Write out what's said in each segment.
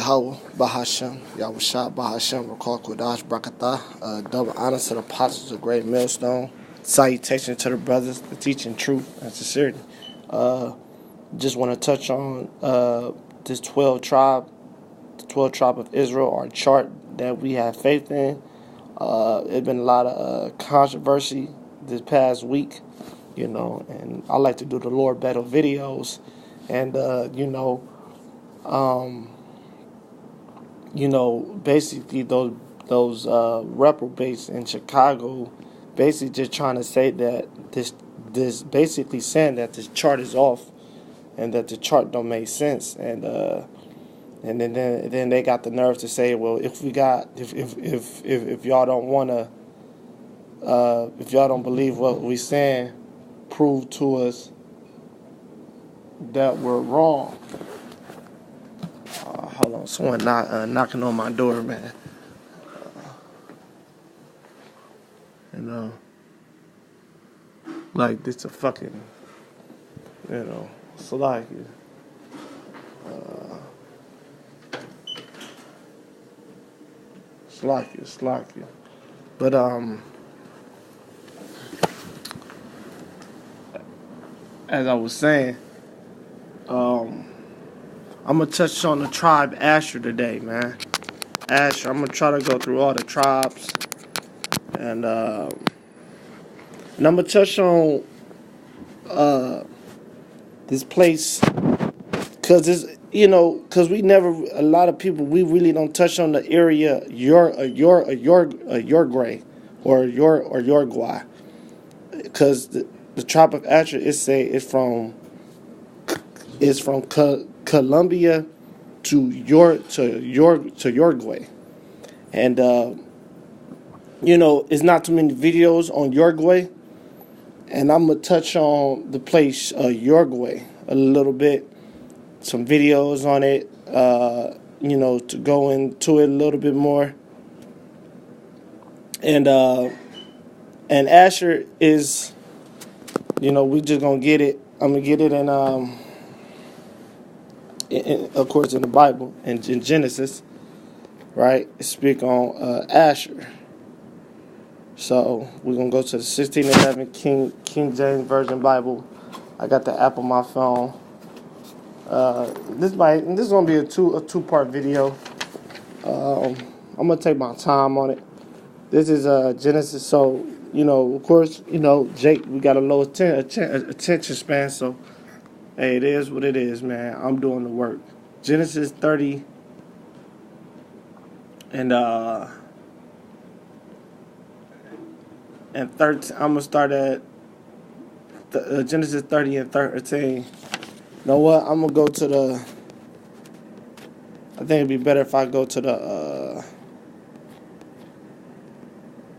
Yahweh Bahashem, Yahushua Bahashem, Rakal Kodash Brakatah, double honor to the apostles of Great Millstone, salutation to the brothers, the teaching truth and sincerity. Just want to touch on this 12 tribe of Israel, our chart that we have faith in. It's been a lot of controversy this past week, and I like to do the Lord battle videos, and basically those reprobates in Chicago, basically just trying to say that this basically saying that this chart is off, and that the chart don't make sense, and then they got the nerve to say, well, if y'all don't wanna, if y'all don't believe what we saying, prove to us that we're wrong. Hold on, someone knocking on my door, man. Like this a fucking, so like, slack you. But as I was saying, I'm gonna touch on the tribe Asher today, man. Asher, I'm gonna try to go through all the tribes, and I'm gonna touch on this place, cause it's cause we never, a lot of people, we really don't touch on the area Uruguay or Uruguay, cause the tribe of Asher is from Colombia to Uruguay, and it's not too many videos on Uruguay, and I'm gonna touch on the place Uruguay a little bit, some videos on it, to go into it a little bit more, and Asher is, we just gonna get it. I'm gonna get it in of course, in the Bible, in Genesis, right? Speak on Asher. So we're gonna go to the 1611 King James Version Bible. I got the app on my phone. This is gonna be a two-part video. I'm gonna take my time on it. This is Genesis, so of course, Jake, we got a low attention span, so hey, it is what it is, man. I'm doing the work. Genesis 30 and 13. I'm gonna start at Genesis 30 and 13. You know what? I'm gonna go to the. I think it'd be better if I go to the.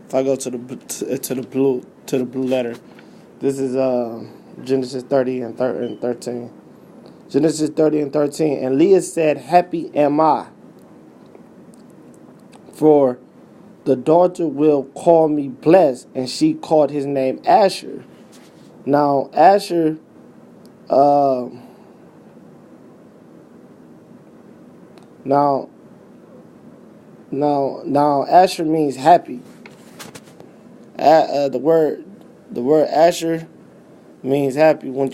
To the blue letter. This is Genesis 30 and 13. Genesis 30 and 13. And Leah said, "Happy am I, for the daughter will call me blessed." And she called his name Asher. Now Asher, now Asher means happy. The word Asher means happy. When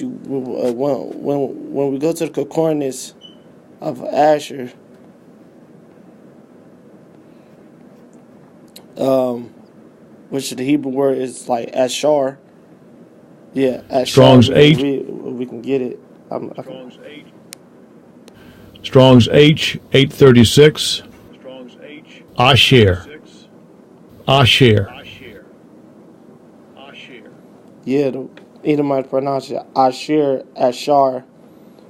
we go to the concordance of Asher, which the Hebrew word is like Ashar. Yeah, Ashar. Strong's H. We can get it. Strong's H 836. Asher. Yeah, the Edomites pronounce it Ashar,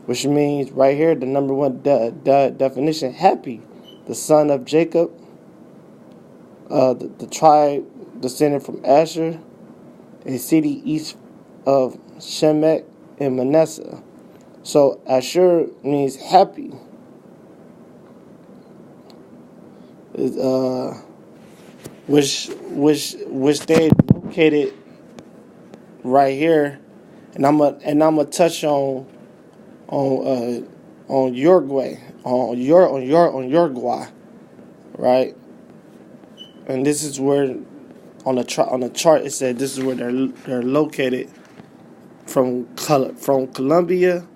which means right here the number one definition: happy. The son of Jacob, the tribe descended from Asher, a city east of Shemek and Manasseh. So Asher means happy. Which they located right here, and I'm gonna touch on Uruguay, on Uruguay, right? And this is where on the chart it said this is where they're located from Colombia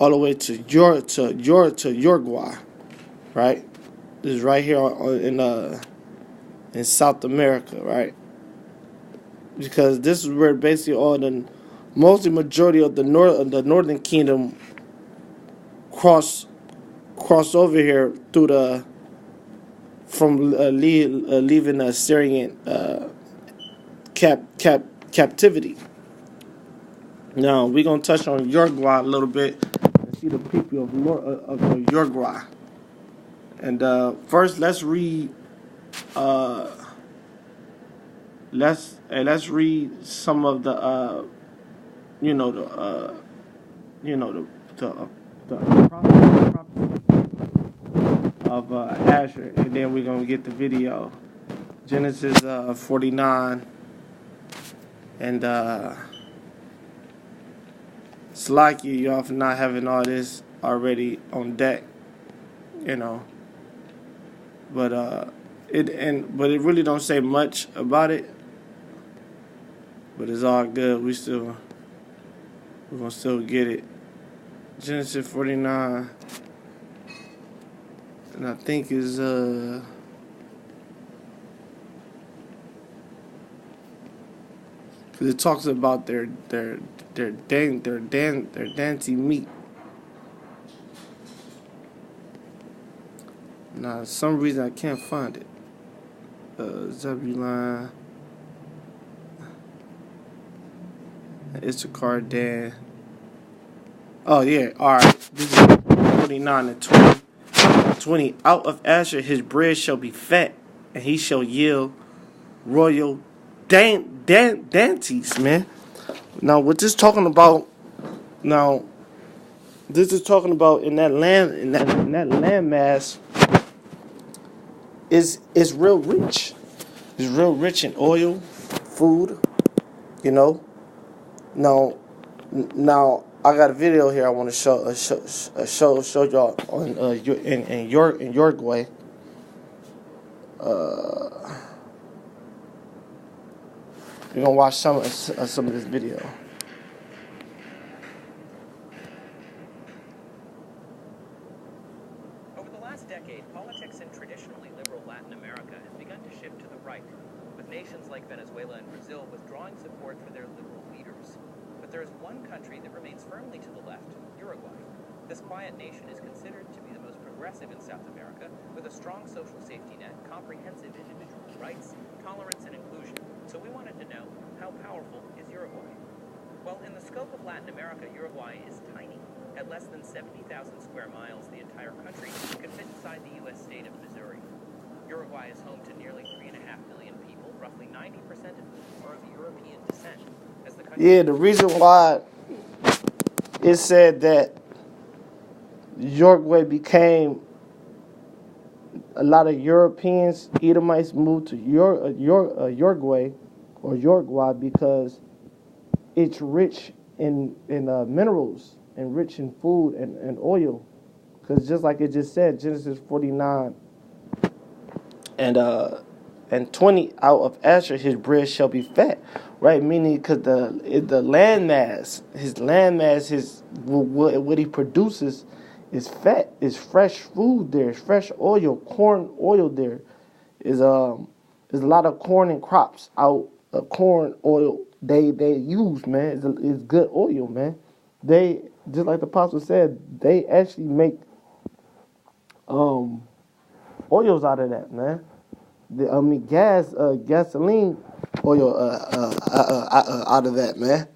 all the way to Uruguay, right? This is right here in South America, right? Because this is where basically all the mostly majority of the Northern Kingdom cross over here through the from leaving the Syrian captivity. Now we're gonna touch on Uruguay a little bit and see the people of Uruguay. And first, let's read. Let's read some of the you know the you know the prophecy of Asher, and then we're gonna get the video. Genesis 49 and it's like y'all for not having all this already on deck, you know. But but it really don't say much about it. But it's all good. We're gonna still get it. Genesis 49, and I think is because it talks about their dancing meat. Now, for some reason I can't find it. Zebulon, Issachar, Dan. Oh yeah, all right. This is 49 and 20. 20. Out of Asher his bread shall be fat, and he shall yield royal dainties, man. Now, what this talking about? Now, this is talking about in that land mass is real rich. It's real rich in oil, food, you know. Now I got a video here I want to show y'all on in Uruguay. You're gonna watch some of this video. Over the last decade, politics in traditionally liberal Latin America has begun to shift to the right, with nations like Venezuela and Brazil withdrawing support for their liberal leaders. But there is one country that remains firmly to the left, Uruguay. This quiet nation is considered to be the most progressive in South America, with a strong social safety net, comprehensive individual rights, tolerance, and inclusion. So we wanted to know, how powerful is Uruguay? Well, in the scope of Latin America, Uruguay is tiny. At less than 70,000 square miles, the entire country could fit inside the U.S. state of Missouri. Uruguay is home to nearly 3.5 million people, roughly 90% of whom are of European descent. As the country Yeah, the reason why it said that Uruguay became a lot of Europeans, Edomites moved to Uruguay or Uruguay because it's rich in minerals and rich in food and oil. Because just like it just said, Genesis 49 and 20, out of Asher his bread shall be fat, right? Meaning because the landmass, what he produces is fat, is fresh food there, is fresh oil, corn oil there. Is there's a lot of corn and crops out corn oil they use, man. It's good oil, man. They, just like the apostle said, they actually make oils out of that, man. Gasoline oil out of that, man.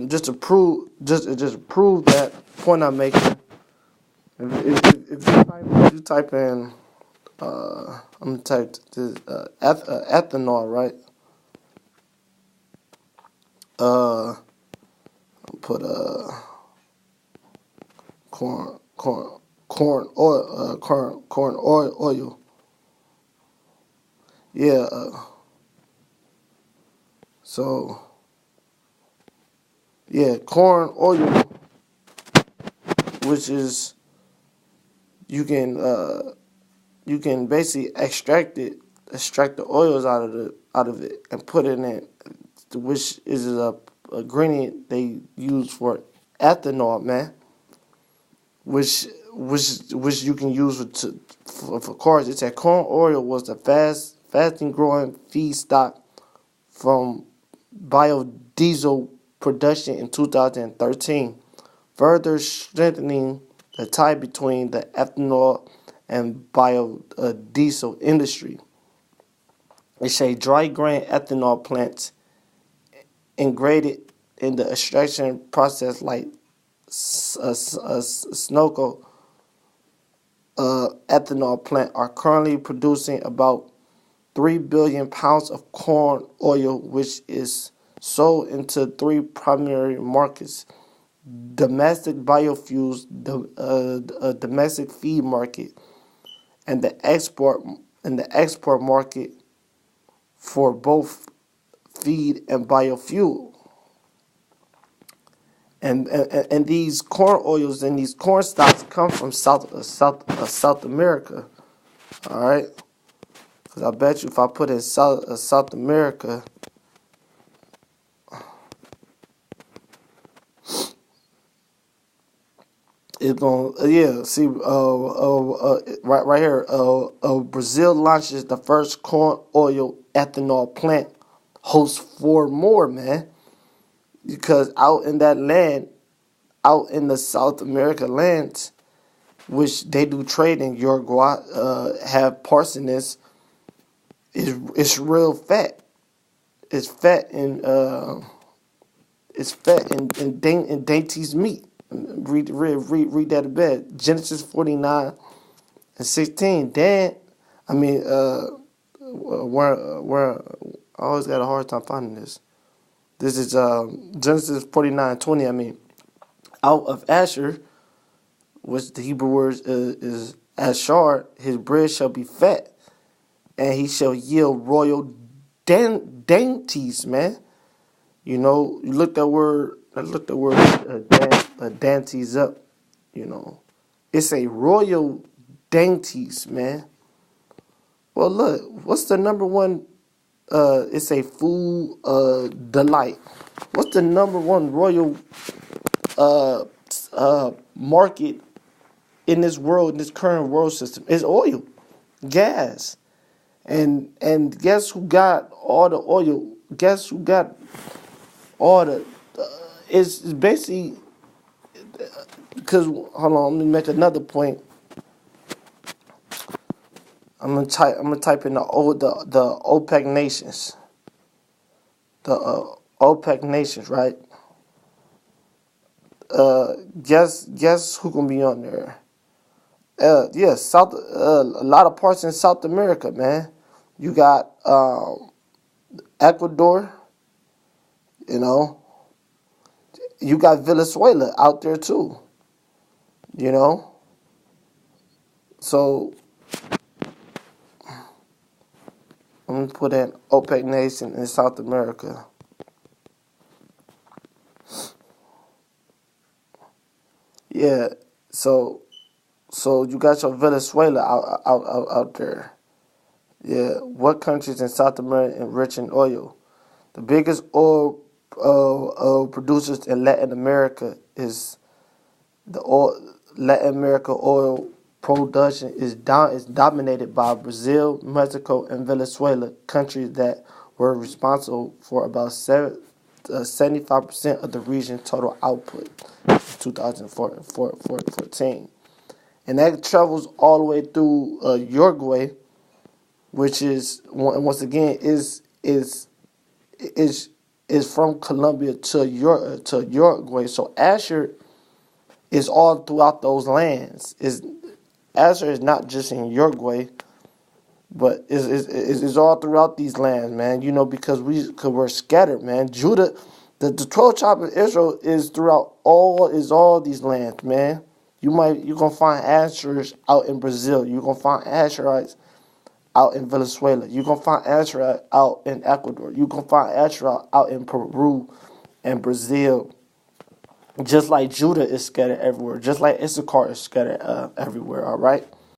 Just to prove that point I'm making. If you type in, I'm gonna type this ethanol, right? I'll put corn oil. Yeah. So yeah, corn oil, which is you can basically extract the oils out of it and put it in, which is a ingredient they use for ethanol, man. Which you can use for cars. It said corn oil was the fastest growing feedstock from biodiesel production in 2013, further strengthening the tie between the ethanol and biodiesel industry. It say dry grain ethanol plants integrated in the extraction process like Snoco ethanol plant are currently producing about 3 billion pounds of corn oil, which is sold into three primary markets: domestic biofuels, the domestic feed market, and the export market for both feed and biofuel. And these corn oils and these corn stocks come from South America. All right, because I bet you if I put in South America, it's gonna see right here. Brazil launches the first corn oil ethanol plant. Hosts 4 more, man. Because out in that land, out in the South America lands, which they do trade in Uruguay, have parts in this, it's real fat. It's fat in dainty's meat. Read that in bed. Genesis 49:16. Then, I mean, where I always got a hard time finding this. This is Genesis 49:20. I mean, out of Asher, which the Hebrew word is Ashar, his bread shall be fat, and he shall yield royal dainties, man. You know, you look that word. I looked the word dainties up. You know, it's a royal dainties, man. Well, look, what's the number one? It's a food delight. What's the number one royal market in this world, in this current world system? It's oil, gas, and guess who got all the oil? Guess who got all the? It's basically because hold on, let me make another point. I'm gonna type in the OPEC nations. The OPEC nations, right? Guess who gonna be on there? A lot of parts in South America, man. You got Ecuador, you know. You got Venezuela out there too, you know. So I'm gonna put in OPEC nation in South America. Yeah, so you got your Venezuela out there. Yeah, what countries in South America enrich in oil? The biggest oil producers in Latin America is Latin America oil production is dominated by Brazil, Mexico, and Venezuela, countries that were responsible for about 75% of the region's total output in 2014. And that travels all the way through Uruguay, which is once again is from Colombia to Uruguay. So Asher is all throughout those lands. Asher is not just in Uruguay, but is all throughout these lands, man. You know, because we're scattered, man. Judah, the 12 tribes of Israel is throughout all these lands, man. You're gonna find Asherites out in Brazil. You're gonna find Asherites out in Venezuela. You're gonna find Asherites out in Ecuador. You're gonna find Asherites out in Peru and Brazil. Just like Judah is scattered everywhere, just like Issachar is scattered everywhere. All right.